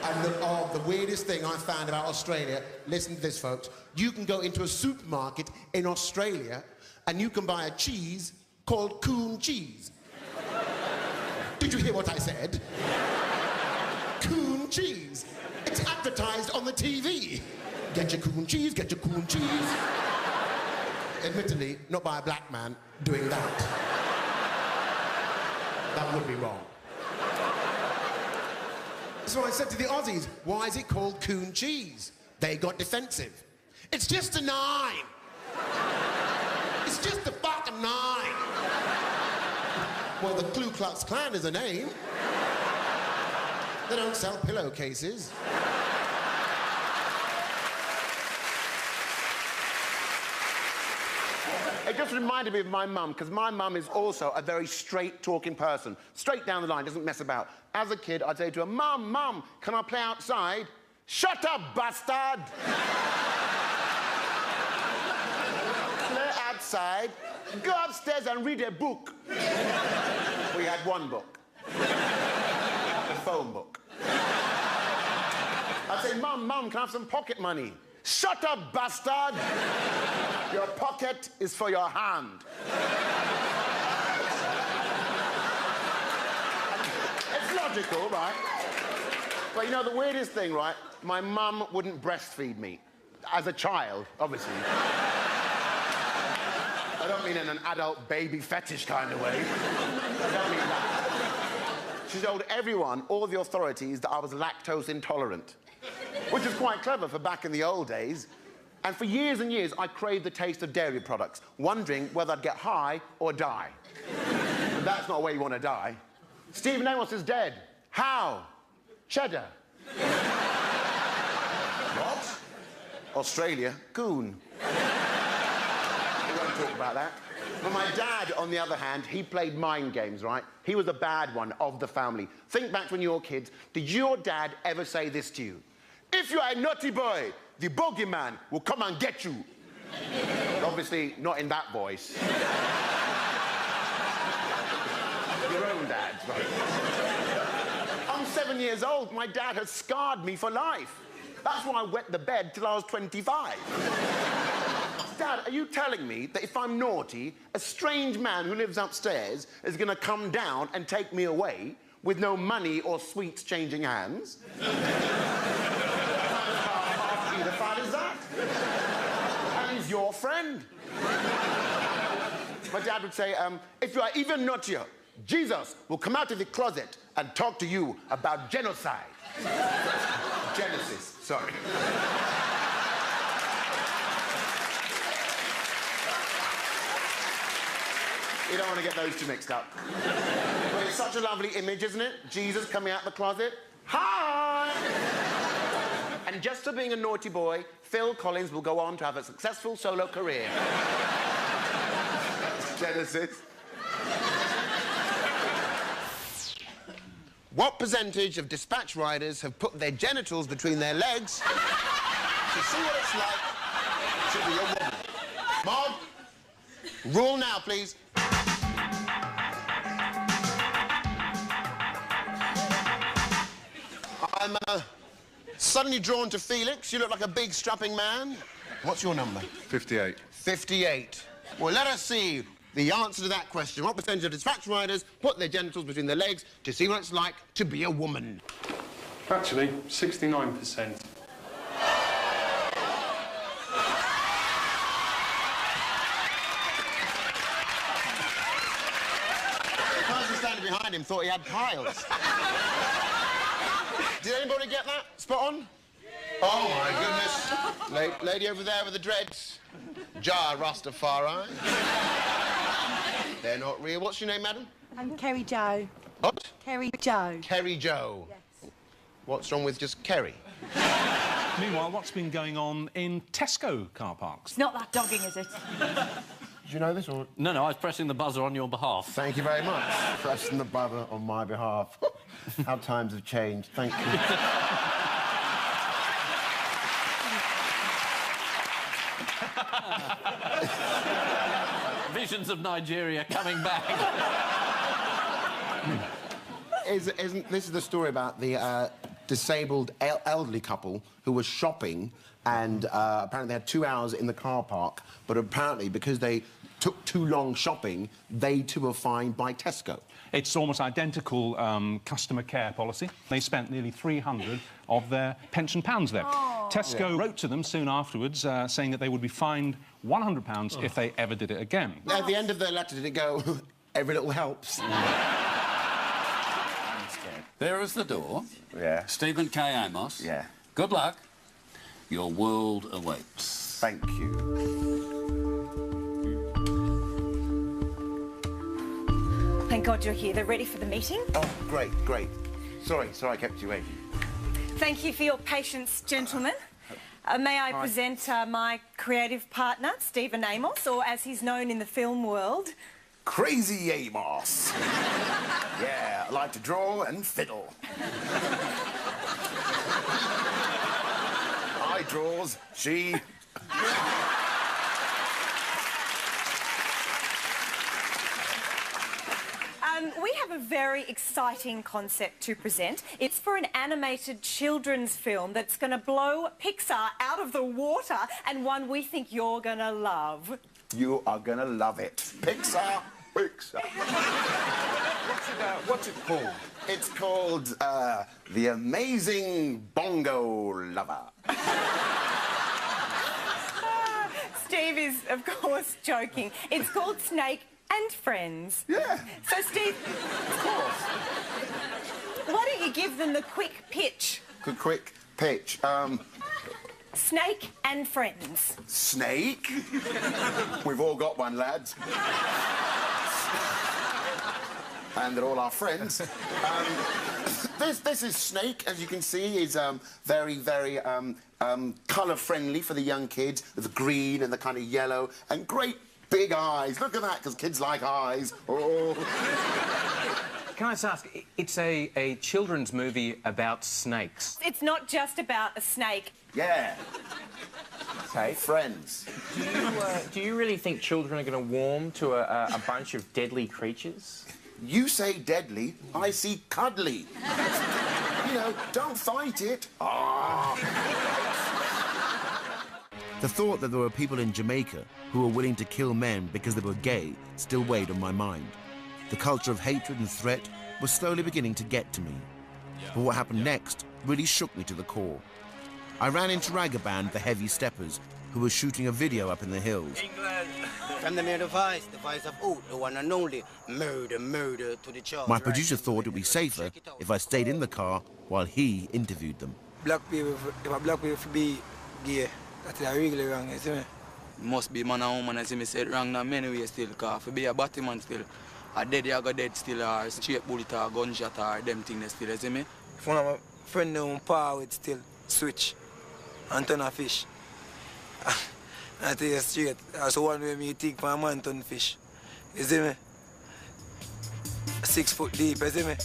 And the weirdest thing I found about Australia, listen to this, folks. You can go into a supermarket in Australia and you can buy a cheese called coon cheese. Did you hear what I said? Coon cheese. It's advertised on the TV. Get your coon cheese, get your coon cheese. Admittedly, not by a black man doing that. That would be wrong. So I said to the Aussies, why is it called coon cheese? They got defensive. It's just a 9. It's just a fucking 9. Well, the Ku Klux Klan is a name. They don't sell pillowcases. It just reminded me of my mum, because my mum is also a very straight-talking person. Straight down the line, doesn't mess about. As a kid, I'd say to her, Mum, Mum, can I play outside? Shut up, bastard! Play outside, go upstairs and read a book. We had one book. The phone book. I'd say, Mum, Mum, can I have some pocket money? Shut up, bastard! Your pocket is for your hand. It's logical, right? But you know, the weirdest thing, right? My mum wouldn't breastfeed me. As a child, obviously. I don't mean in an adult baby fetish kind of way. I don't mean that. She told everyone, all the authorities, that I was lactose intolerant. Which is quite clever for back in the old days. And for years and years, I craved the taste of dairy products, wondering whether I'd get high or die. But that's not where you want to die. StevenKAmos is dead. How? Cheddar. What? Australia, goon. We won't talk about that. But my dad, on the other hand, he played mind games, right? He was the bad one of the family. Think back to when you were kids. Did your dad ever say this to you? If you are a naughty boy, the bogeyman will come and get you. Obviously, not in that voice. Your own dad's, right? I'm 7 years old. My dad has scarred me for life. That's why I wet the bed till I was 25. Dad, are you telling me that if I'm naughty, a strange man who lives upstairs is going to come down and take me away with no money or sweets changing hands? The fun is that? And he's your friend. My dad would say, if you are even naughtier, Jesus will come out of the closet and talk to you about genocide. Genesis, sorry. You don't want to get those two mixed up. But it's such a lovely image, isn't it? Jesus coming out the closet. Hi! And just for being a naughty boy, Phil Collins will go on to have a successful solo career. Genesis. What percentage of dispatch riders have put their genitals between their legs to see what it's like to be a woman? Maud, rule now, please. I'm suddenly drawn to Felix. You look like a big, strapping man. What's your number? 58. 58. Well, let us see the answer to that question. What percentage of dispatch riders put their genitals between their legs to see what it's like to be a woman? Actually, 69%. The person standing behind him thought he had piles. Did anybody get that? Spot on? Oh, my goodness. Lady over there with the dreads. Jar Rastafari. They're not real. What's your name, madam? I'm Kerry Joe. What? Kerry Joe. Kerry Joe. Yes. What's wrong with just Kerry? Meanwhile, what's been going on in Tesco car parks? It's not that dogging, is it? Did you know this, or...? No, I was pressing the buzzer on your behalf. Thank you very much. Pressing the buzzer on my behalf. How times have changed. Thank you. Visions of Nigeria coming back. Isn't this is the story about the disabled elderly couple who was shopping, and apparently they had 2 hours in the car park, but apparently because they took too long shopping, they too were fined by Tesco. It's almost identical customer care policy. They spent nearly 300 of their pension pounds there. Oh. Tesco wrote to them soon afterwards saying that they would be fined £100 if they ever did it again. At the end of the letter, did it go, every little helps? There is the door. Yeah. StevenKAmos. Yeah. Good luck. Your world awaits. Thank you. Thank God you're here. They're ready for the meeting. Oh, great, great. Sorry I kept you waiting. Thank you for your patience, gentlemen. May I present my creative partner, StevenKAmos, or as he's known in the film world... Crazy Amos. Yeah, I like to draw and fiddle. I draws, she... We have a very exciting concept to present. It's for an animated children's film that's going to blow Pixar out of the water, and one we think you're going to love. You are gonna love it. Pixar. What's it called? It's called, The Amazing Bongo Lover. Steve is, of course, joking. It's called Snake and Friends. Yeah. So, Steve... Of course. Why don't you give them the quick pitch? Quick pitch. Snake and Friends. Snake? We've all got one, lads. And they're all our friends. This is Snake, as you can see, is very colour-friendly for the young kids, with the green and the kind of yellow, and great big eyes. Look at that, because kids like eyes. Oh. Can I just ask, it's a children's movie about snakes? It's not just about a snake. Yeah. Okay. Friends. Do you really think children are going to warm to a bunch of deadly creatures? You say deadly, I see cuddly. You know, don't fight it. Ah. The thought that there were people in Jamaica who were willing to kill men because they were gay still weighed on my mind. The culture of hatred and threat was slowly beginning to get to me. But what happened next really shook me to the core. I ran into Ragaband, the Heavy Steppers, who were shooting a video up in the hills. From the voice of the one and only, murder to the child. My producer thought it would be safer if I stayed in the car while he interviewed them. Black people, if a black people be gay, that's really wrong, you see me? Must be man and woman, as me said, wrong in many ways still, because if be a batty man still, a dead you go dead still, or straight bullet or gunshot or them things still, you see me? If one of my friends don't power with still switch and turn a fish. I tell you straight, that's one way me think for a man turn fish. You see me? 6 foot deep, you see me?